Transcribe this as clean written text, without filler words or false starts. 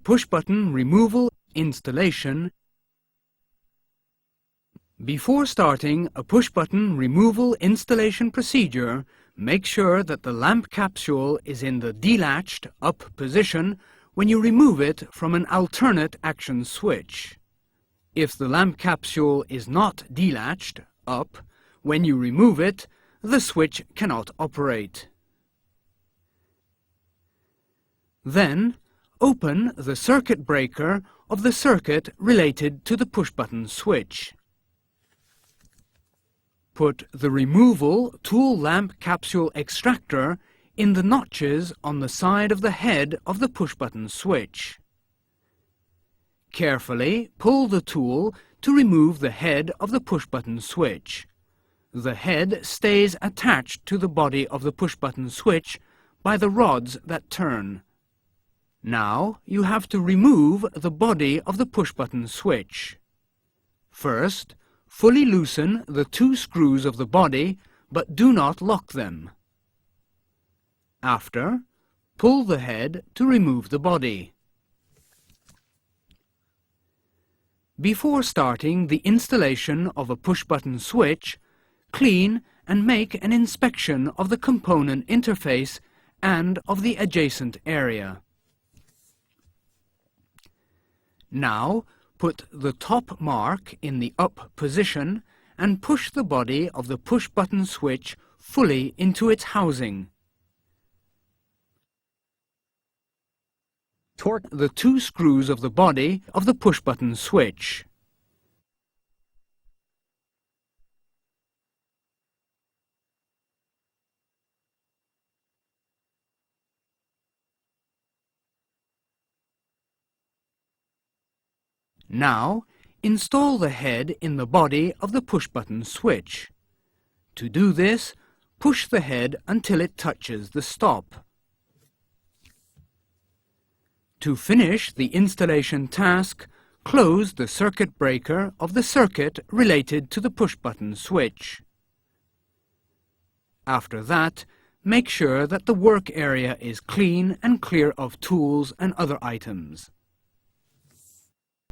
push-button removal installation. Before starting a push-button removal installation procedure, make sure that the lamp capsule is in the delatched up position when you remove it from an alternate action switch. If the lamp capsule is not delatched up when you remove it, the switch cannot operate. Then, open the circuit breaker of the circuit related to the push-button switch. Put the removal tool lamp capsule extractor in the notches on the side of the head of the push-button switch. Carefully pull the tool to remove the head of the push-button switch. The head stays attached to the body of the push-button switch by the rods that turn. Now you have to remove the body of the push-button switch. First, fully loosen the 2 screws of the body, but do not lock them. After, pull the head to remove the body. Before starting the installation of a push-button switch, clean and make an inspection of the component interface and of the adjacent area. Now, put the top mark in the up position and push the body of the push-button switch fully into its housing. Torque the 2 screws of the body of the push-button switch. Now, install the head in the body of the push-button switch. To do this, push the head until it touches the stop. To finish the installation task, close the circuit breaker of the circuit related to the push-button switch. After that, make sure that the work area is clean and clear of tools and other items.